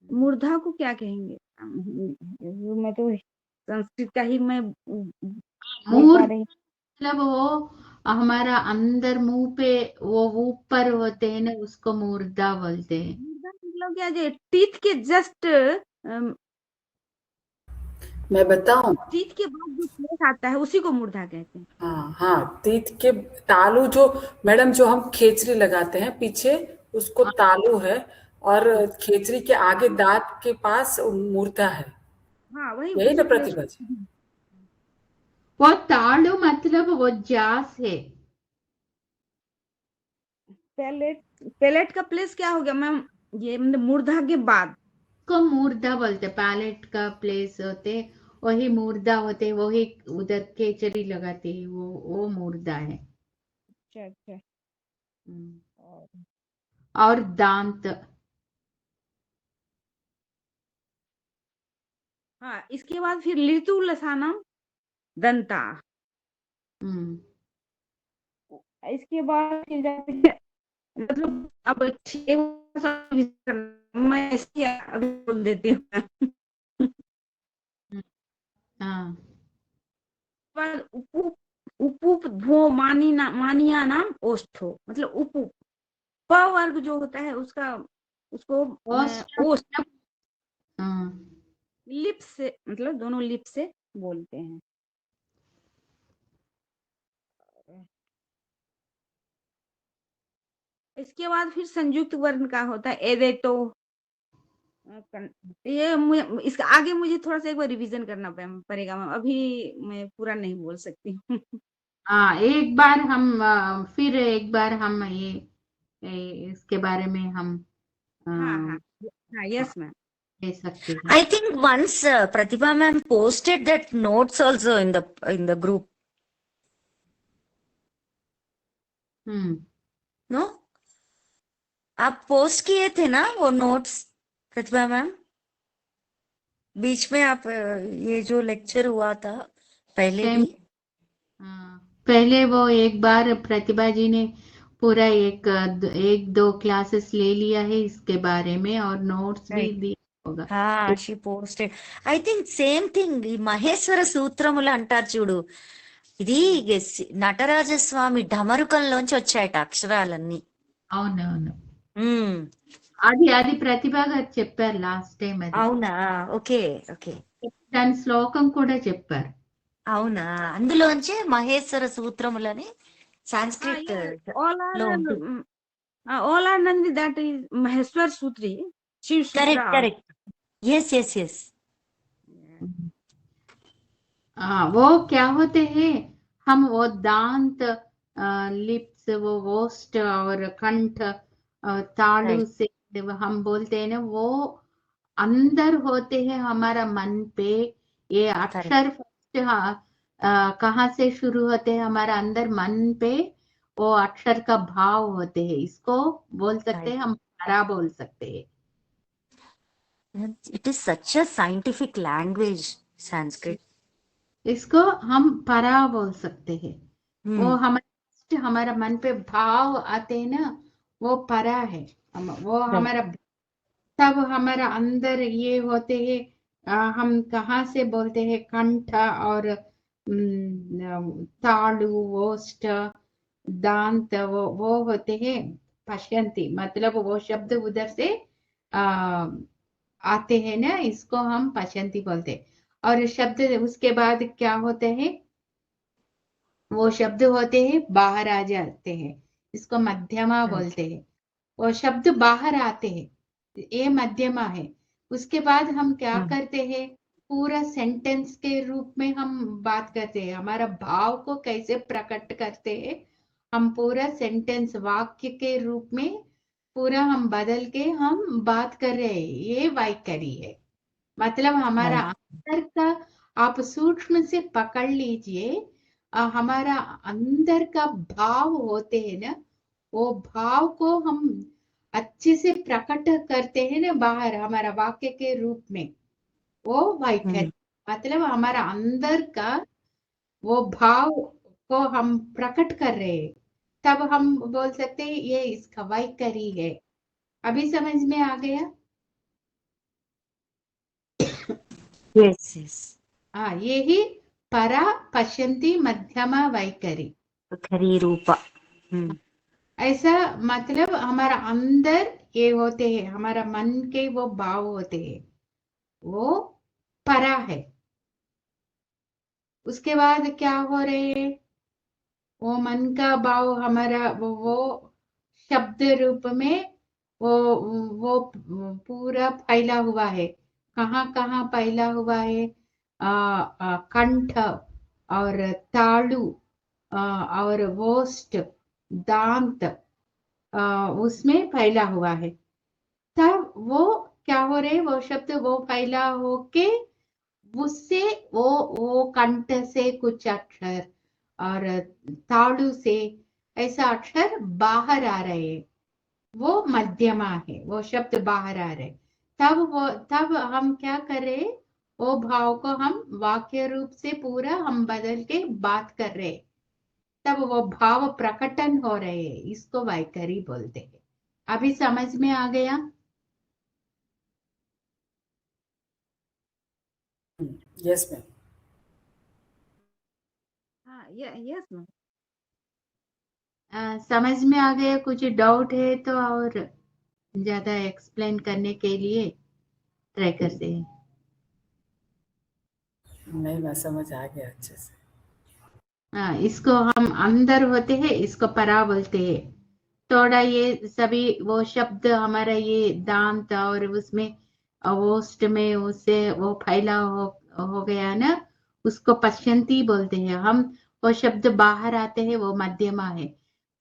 मूर्धा को क्या कहेंगे? मैं तो संस्कृत का ही मैं मतलब वो हमारा अंदर मुंह पे वो ऊपर होते हैं ना, उसको मूर्धा बोलते हैं। मूर्धा मतलब क्या? जो टीथ के जस्ट मैं बताऊं, टीथ के बाद जो प्लेस आता है उसी को मूर्धा कहते हैं। हाँ, टीथ के तालु जो मैडम जो हम खेचरी लगाते हैं पीछे, उसको तालु है, और खेचरी के आगे दांत के पास मूर्धा है। हाँ, वही यही ना प्रतिभा जी? वो तालु मतलब वो जास है। पैलेट का प्लेस क्या हो गया मैम? ये मतलब मूर्धा के बाद को मूर्धा बोलते, पैलेट का प्लेस होते वही मुर्दा होते, वही उधर केचड़ी लगाते हैं, वो मुर्दा है। अच्छा अच्छा। हम्म। और और दांत। हाँ, इसके बाद फिर ऋतु लसानम दंता। हम्म। इसके बाद फिर जाते हैं, मतलब अब मैं इसकी अभी बोल देती हूँ। हाँ। पर उपुप उपुप धो मानिया नाम ओष्ठो, मतलब उपुप प वर्ग जो होता है उसका, उसको ओस्ट ओष्ठ मतलब, हाँ। लिप्स से, मतलब दोनों लिप्स से बोलते हैं। इसके बाद फिर संयुक्त वर्ण का होता है एदेतो। इसका आगे मुझे थोड़ा सा एक बार रिवीजन करना पड़ेगा मैम, अभी मैं पूरा नहीं बोल सकती हूँ। हाँ, एक बार हम फिर एक बार हम इसके बारे में हम हाँ हाँ अ, हाँ, यस मैम। ले सकते हैं। I think once Pratibha ma'am posted that notes also in the group. Hmm. No? आप पोस्ट किए थे ना वो नोट्स प्रतिभा मैम? बीच में आप ये जो लेक्चर हुआ था पहले सेम। भी। हाँ, पहले वो एक बार प्रतिभा जी ने पूरा एक दो क्लासेस ले लिया है इसके बारे में, और नोट्स भी Right. दिया होगा। She posted. I think same thing ఈ మహేశ్వర సూత్రములు అంటారు చూడు, ఇది నటరాజస్వామి ఢమరుకంలోంచి వచ్చాయట అక్షరాలన్నీ. అవునవును. ఉమ్, అది ప్రతిభ గారు చెప్పారు లాస్ట్ టైం. అది అవునా? Okay okay. దాని శ్లోకం కూడా చెప్పారు. అవునా? అందులోంచే మహేశ్వర సూత్రములని हाँ, సాంస్క్రిట్ ये all లో are ఉంటుంది. all are Nandi, that is Maheshwar Sutri, Shiv Sutra. Correct correct. Yes yes yes. वो क्या होते हैं, हम वो दांत, लिप्स, वो ओष्ठ और कंठ, तालु రైట్ से हम बोलते हैं ना, वो अंदर होते हैं हमारा मन पे। ये కరెక్ట్. अक्षर फर्स्ट, कहाँ से शुरू होते हैं हमारा अंदर मन पे, वो अक्षर का भाव होते हैं। इसको बोल सकते हैं, రైట్. हम परा बोल सकते हैं। It is such a scientific language Sanskrit. इसको हम परा बोल सकते हैं। वो हमारा मन पे भाव आते हैं ना, वो परा है। वो हमारा, तब हमारा अंदर ये होते हैं। हम कहाँ से बोलते हैं, कंठ और तालु, ओष्ठ, दांत, वो होते हैं पश्यंती, मतलब वो शब्द उधर से आ, आते हैं ना, इसको हम पश्यंती बोलते हैं। और शब्द उसके बाद क्या होते हैं, वो शब्द होते हैं बाहर आ जाते हैं, इसको मध्यमा बोलते हैं। वो शब्द बाहर आते हैं, ये मध्यमा है। उसके बाद हम क्या करते हैं, पूरा सेंटेंस के रूप में हम बात करते हैं, हमारा भाव को कैसे प्रकट करते हैं। हम पूरा सेंटेंस वाक्य के रूप में पूरा हम बदल के हम बात कर रहे हैं, ये वाइखरी है। मतलब हमारा अंदर का, आप सूक्ष्म से पकड़ लीजिए, हमारा अंदर का भाव होते हैं ना, वो भाव को हम अच्छे से प्रकट करते हैं ना बाहर हमारा वाक्य के रूप में, वो वाइखरी। मतलब हमारा अंदर का वो भाव को हम प्रकट कर रहे हैं, तब हम बोल सकते हैं ये इसका वाइखरी है। अभी समझ में आ गया? Yes yes. हाँ, ये ही परा, पश्यंती, मध्यमा, वैखरी। खरी रूपा. ऐसा मतलब हमारा अंदर ये होते हैं, हमारा मन के वो भाव होते हैं, वो परा है। उसके बाद क्या हो रहे हैं, वो मन का भाव हमारा वो शब्द रूप में वो पूरा फैला हुआ है। कहाँ कहाँ फैला हुआ है, कंठ और तालु, और वोस्ट, दांत, उसमें फैला हुआ है। तब वो क्या हो रहे, वो शब्द वो फैला होके उससे वो कंठ से कुछ अक्षर और तालु से ऐसा अक्षर बाहर आ रहे हैं, वो मध्यमा है, वो शब्द बाहर आ रहे, तब हम क्या करें, वो भाव को हम वाक्य रूप से पूरा हम बदल के बात कर रहे, तब वो भाव प्रकटन हो रहे हैं, इसको वैखरी बोलते हैं। अभी समझ में आ गया? Yes ma'am. हाँ यस मैम। समझ में आ गया? कुछ डाउट है तो और ज्यादा एक्सप्लेन करने के लिए ट्राई करते हैं। नहीं, मैं समझ आ गया अच्छे से। इसको हम अंदर होते हैं, इसको परा बोलते हैं। थोड़ा ये सभी वो शब्द हमारा ये दांत और उसमें ओष्ठ में उससे वो फैला हो गया ना, उसको पश्यंती बोलते हैं हम। वो शब्द बाहर आते हैं, वो मध्यमा है।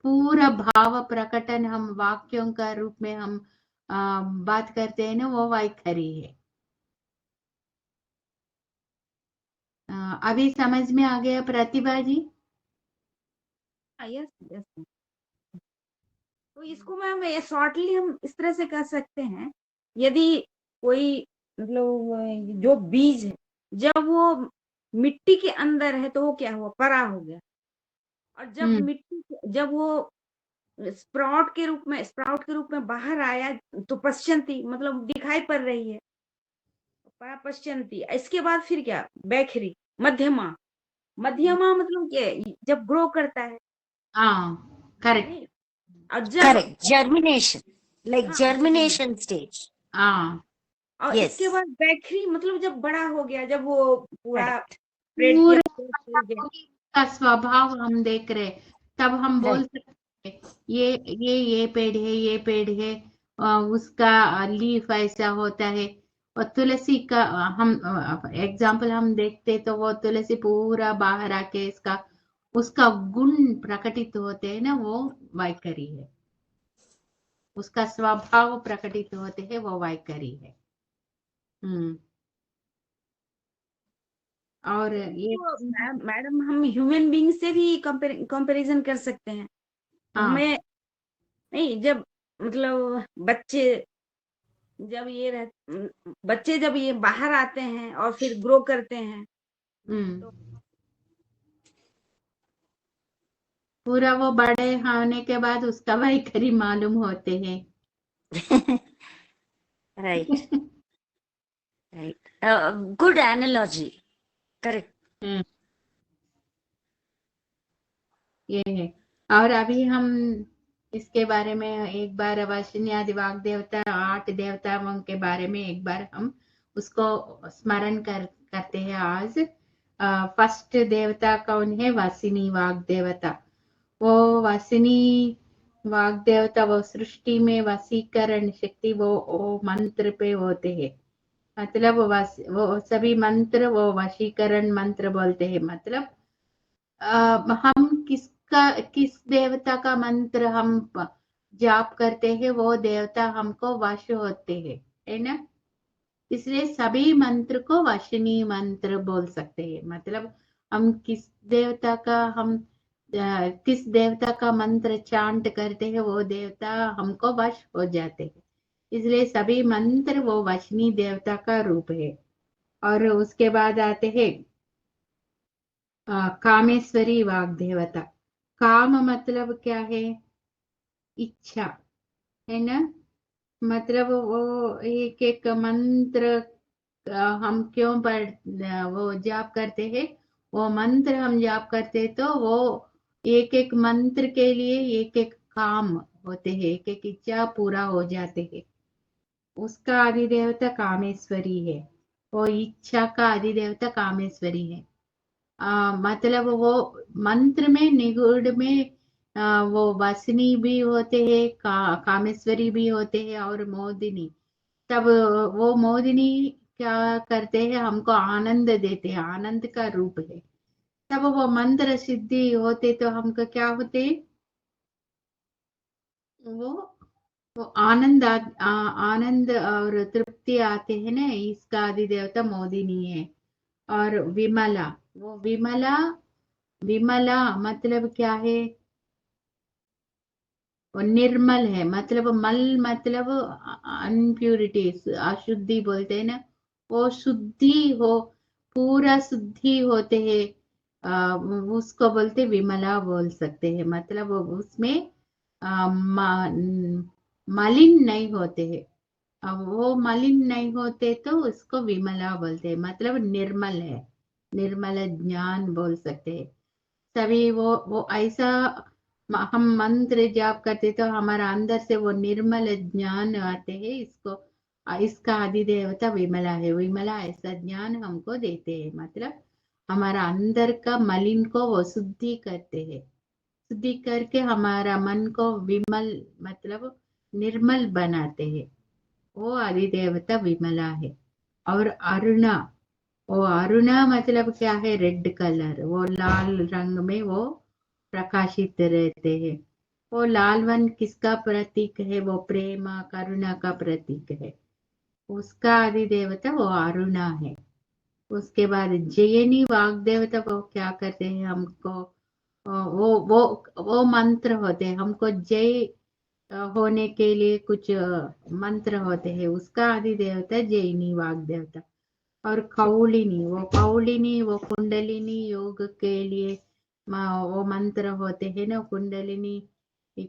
पूरा भाव प्रकटन हम वाक्यों का रूप में हम बात करते हैं ना, वो वैखरी है। अभी समझ में आ गया प्रतिभा जी? Yes yes. तो इसको मैम शॉर्टली हम इस तरह से कह सकते हैं, यदि कोई मतलब जो बीज है जब वो मिट्टी के अंदर है तो वो क्या हुआ, परा हो गया। और जब वो स्प्राउट के रूप में बाहर आया तो पश्चंती मतलब दिखाई पड़ रही है, परा पश्चंती। इसके बाद फिर क्या, बैखरी, मध्यमा। मध्यमा मतलब क्या, जब ग्रो करता है। हाँ, करेक्ट। नहीं, और जब Correct. Germination. Like हाँ germination stage. हाँ, और इसके Yes. बाद बैखरी मतलब जब बड़ा हो गया, जब वो पूरा Correct. स्प्रेड किया, पूरा फैल गया। का स्वभाव हम देख रहे, तब हम बोल Right. सकते हैं, ये पेड़ है, ये पेड़ है, उसका लीफ ऐसा होता है। और तुलसी का हम एग्जाम्पल हम देखते तो वो तुलसी पूरा बाहर आके इसका उसका गुण प्रकटित होते हैं ना, वो वैखरी है। उसका स्वभाव प्रकटित होते हैं, वो वैखरी है। और तो ये इसको मैडम हम ह्यूमन बीइंग से भी कंपैरिजन कर सकते हैं। तो हाँ। हमें नहीं, जब मतलब बच्चे जब ये बाहर आते हैं और फिर ग्रो करते हैं, तो पूरा वो बड़े होने के बाद उसका वैखरी मालूम होते हैं। Right. Right. Good analogy. Correct. ये है। और अभी हम इसके बारे में एक बार वाशिनी आदि वाग देवता 8 देवताओं के बारे में एक बार हम उसको स्मरण करते हैं आज। फर्स्ट देवता कौन है? वासिनी वाग देवता। वो वासिनी वाग देवता वो सृष्टि में वसीकरण शक्ति वो मंत्र पे होते हैं। मतलब वो सभी मंत्र वो वशीकरण मंत्र बोलते हैं। मतलब हम किस देवता का मंत्र हम जाप करते हैं, वो देवता हमको वश होते हैं, है ना? इसलिए सभी मंत्र को वशनी मंत्र बोल सकते हैं। मतलब हम किस देवता का मंत्र चांट करते हैं, वो देवता हमको वश हो जाते हैं। इसलिए सभी मंत्र वो वशनी देवता का रूप है। और उसके बाद आते हैं कामेश्वरी वाग देवता। काम मतलब क्या है? इच्छा, है ना? मतलब वो एक एक मंत्र हम क्यों वो जाप करते हैं, वो मंत्र हम जाप करते तो वो एक एक मंत्र के लिए एक एक काम होते हैं, एक एक इच्छा पूरा हो जाते हैं। उसका अधिदेवता कामेश्वरी है। वो इच्छा का अधिदेवता कामेश्वरी है। मतलब वो मंत्र में निगुड़ में वो वासिनी भी होते हैं, कामेश्वरी भी होते हैं और मोदिनी। तब वो मोदिनी क्या करते हैं, हमको आनंद देते हैं, आनंद का रूप है। तब वो मंत्र सिद्धि होते तो हमको क्या होते, वो वो आनंद और तृप्ति आते हैं ना, इसका अधिदेवता मोदिनी है। और विमला, वो विमला, विमला मतलब क्या है? वो निर्मल है, मतलब मल मतलब अनप्यूरिटीज, अशुद्धि बोलते हैं ना, वो शुद्धि हो, पूरा शुद्धि होते हैं, उसको बोलते विमला बोल सकते हैं। मतलब उसमें मलिन नहीं होते हैं। अब वो मलिन नहीं होते तो उसको विमला बोलते हैं, मतलब निर्मल है, निर्मल ज्ञान बोल सकते हैं। तभी वो ऐसा हम मंत्र जाप करते तो हमारा अंदर से वो निर्मल ज्ञान आते हैं। इसका आदि देवता विमला है। विमला ऐसा ज्ञान हमको देते हैं, मतलब हमारा अंदर का मलिन को वो शुद्धि करते हैं, शुद्धि करके हमारा मन को विमल मतलब निर्मल बनाते हैं। वो आदि देवता विमला है। और अरुणा, वो अरुणा मतलब क्या है? रेड कलर, वो लाल रंग में वो प्रकाशित रहते हैं। वो लाल वन किसका प्रतीक है? वो प्रेम करुणा का प्रतीक है। उसका आदि देवता वो अरुणा है। उसके बाद जयनी वाग देवता, वो क्या करते हैं हमको? वो मंत्र होते हैं, हमको जय होने के लिए कुछ मंत्र होते हैं। उसका आदि देवता जयनी वाग देवता। और कौलिनी, वो कौलिनी वो कुंडलिनी योग के लिए वो मंत्र होते हैं ना, कुंडलिनी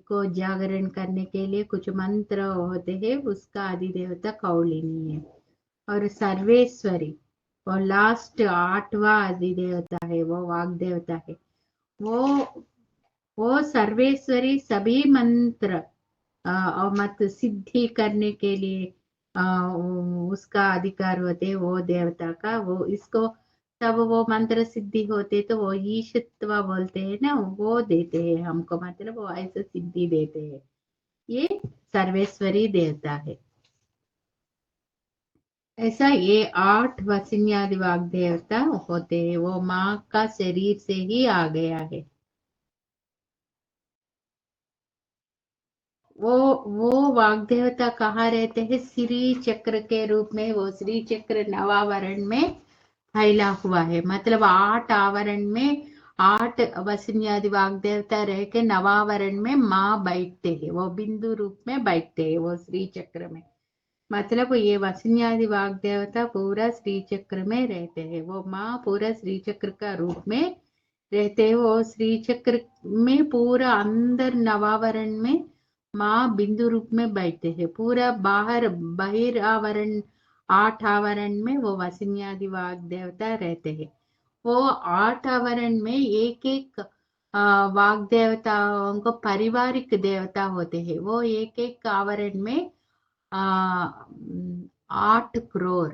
को जागरण करने के लिए कुछ मंत्र होते हैं, उसका आदि देवता कौलिनी है। और सर्वेश्वरी, वो लास्ट 8वां आदि देवता है, वो वाग देवता है। वो वो सर्वेश्वरी सभी मंत्र और मत सिद्धि करने के लिए उसका अधिकार होते, वो देवता का, वो इसको तब वो मंत्र सिद्धि होते तो वो ईशत्व बोलते हैं ना, वो देते हैं हमको, मतलब वो ऐसे सिद्धि देते हैं। ये सर्वेश्वरी देवता है। ऐसा ये 8 वसिन्यादि वाग देवता होते हैं। वो माँ का शरीर से ही आ गया है। वो वाग देवता कहाँ रहते हैं? श्री चक्र के रूप में। वो श्री चक्र नवावरण में फैला हुआ है, मतलब 8 आवरण में 8 वसन्यादि वाग देवता रह के नवावरण में माँ बैठते हैं, वो बिंदु रूप में बैठते हैं वो श्री चक्र में। मतलब ये वसन्यादि वाग देवता पूरा श्री चक्र में रहते हैं, वो माँ पूरा श्री चक्र का रूप में रहते हैं। वो श्री चक्र में पूरा अंदर नवावरण में माँ बिंदु रूप में बैठते हैं। पूरा बाहर बहिर आवरण 8 आवरण में वो वसन्यादि वाग देवता रहते हैं। वो 8 आवरण में एक एक वाग देवताओं को पारिवारिक देवता होते हैं। वो एक एक आवरण में 8 करोड़,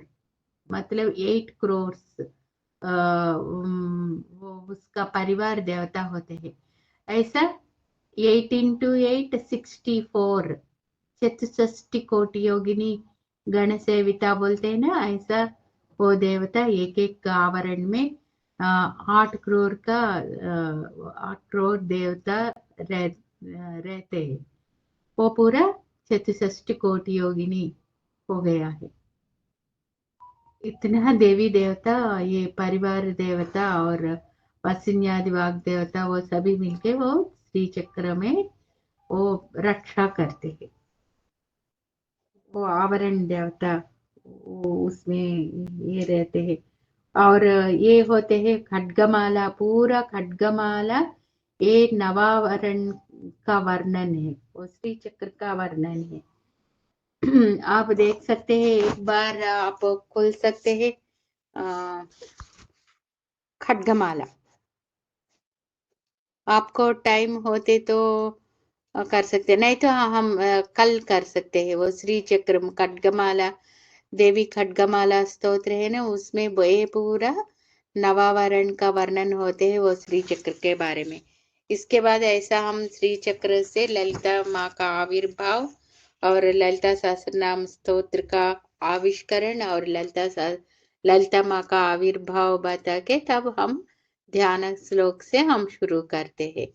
मतलब 8 करोड़ वो उसका परिवार देवता होते हैं। ऐसा 8 into 8 64 चतुष्टि कोटि योगिनी गण सेविता बोलते हैं ना, ऐसा वो देवता एक एक आवरण में 8 करोड़ का 8 करोड़ देवता रहते हैं। वो पूरा चतुष्टि कोटि योगिनी हो गया है। इतना देवी देवता, ये परिवार देवता और वसिन्यादि वाग देवता, वो सभी मिलके वो श्री चक्र में वो रक्षा करते हैं। वो आवरण देवता वो उसमें ये रहते हैं। और ये होते हैं खड्गमाला, पूरा खड्गमाला ये नवावरण का वर्णन है, वो श्री चक्र का वर्णन है। आप देख सकते हैं, एक बार आप खोल सकते हैं खड्गमाला। आपको टाइम होते तो कर सकते, नहीं तो हम कल कर सकते हैं। वो श्री चक्र खड्गमाला, देवी खड्गमाला स्तोत्र है ना, उसमें ये पूरा नवावरण का वर्णन होते हैं वो श्री चक्र के बारे में। इसके बाद ऐसा हम श्री चक्र से ललिता माँ का आविर्भाव और ललिता सहस्रनाम स्तोत्र का आविष्करण और ललिता माँ का आविर्भाव बता के तब हम ध्यान श्लोक से हम शुरू करते हैं।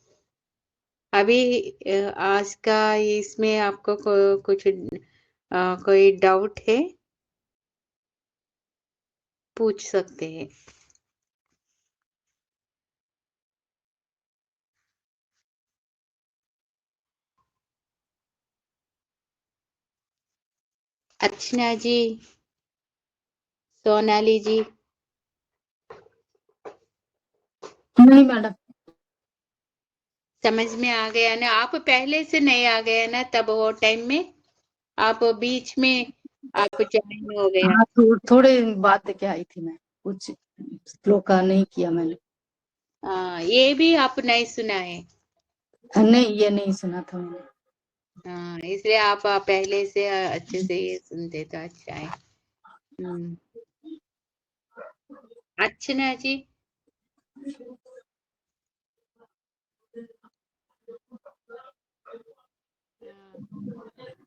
अभी आज का इसमें आपको कुछ कोई डाउट है पूछ सकते हैं। अर्चना जी, सोनाली जी, नहीं मैडम। समझ में आ गया ना? आप पहले से नहीं आ गया ना तब वो टाइम में, आप बीच में आप ज्वाइन हो गया। हाँ थोड़े बात क्या आई थी, मैं कुछ श्लोक का नहीं किया मैंने। हाँ, ये भी आप नहीं सुना है। नहीं ये नहीं सुना था मैंने। हाँ, इसलिए आप पहले से अच्छे से ये सुनते तो अच्छा है। अर्चना जी,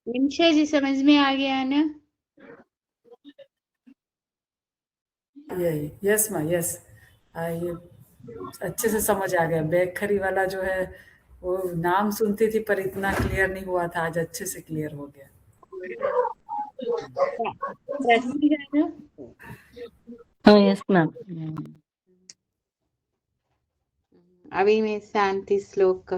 निमिषा जी समझ में आ गया ना? यही, यस माँ, यस। ये अच्छे से समझ आ गया। बेखरी वाला जो है वो नाम सुनती थी पर इतना क्लियर नहीं हुआ था, आज अच्छे से क्लियर हो गया। रश्मि गारू, Oh, yes, ma'am. अभी मैं शांति श्लोक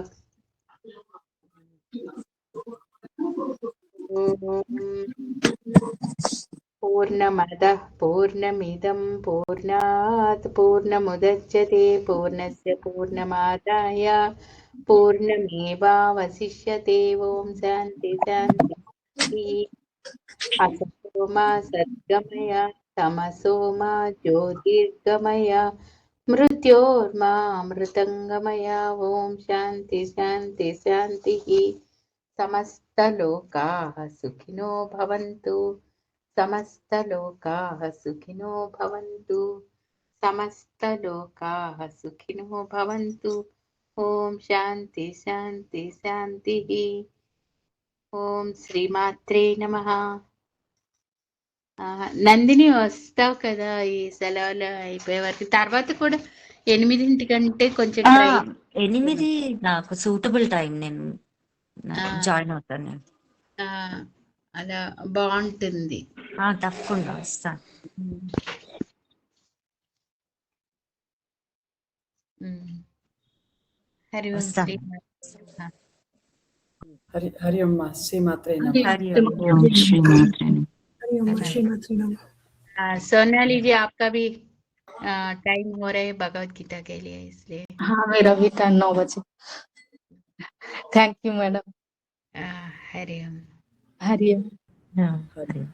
पूर्णमदः पूर्णमिदं पूर्णात् पूर्णमुदच्यते पूर्णस्य पूर्णमादाय पूर्णमेवावशिष्यते। ॐ शान्ति शान्ति। असतो मा सद्गमय तमसो मा ज्योतिर्गमय मृत्योर्मा मृतङ्गमय। ॐ शान्ति शान्ति शान्तिः। समस्तलोकाः सुखिनो भवन्तु, समस्तलोकाः सुखिनो भवन्तु, समस्तलोकाः सुखिनो भवन्तु। ॐ शान्ति शान्ति शान्तिः। ఓం శ్రీమాత్రే నమః. నందిని వస్తావు కదా ఈ సెలవులు అయిపోయే వరకు? తర్వాత కూడా 8 కొంచెం ట్రై. 8 నాకు సూటబుల్ టైం, నేను జాయిన్ అవుతాను నేను. అలా బాగుంటుంది. తప్పకుండా వస్తాను. హరి ఓం వస్తాను. हरि ओम माँ, श्रीमात्रे नमः। హరి ఓం శ్రీమాత్రే నమః. हरि ओम श्रीमती नमः। सोनाली जी आपका भी टाइम हो रहा है भगवत गीता के लिए, इसलिए हाँ मेरा भी टाइम 9 बजे। Thank you madam. Hari Om. Hariom. Hari Om.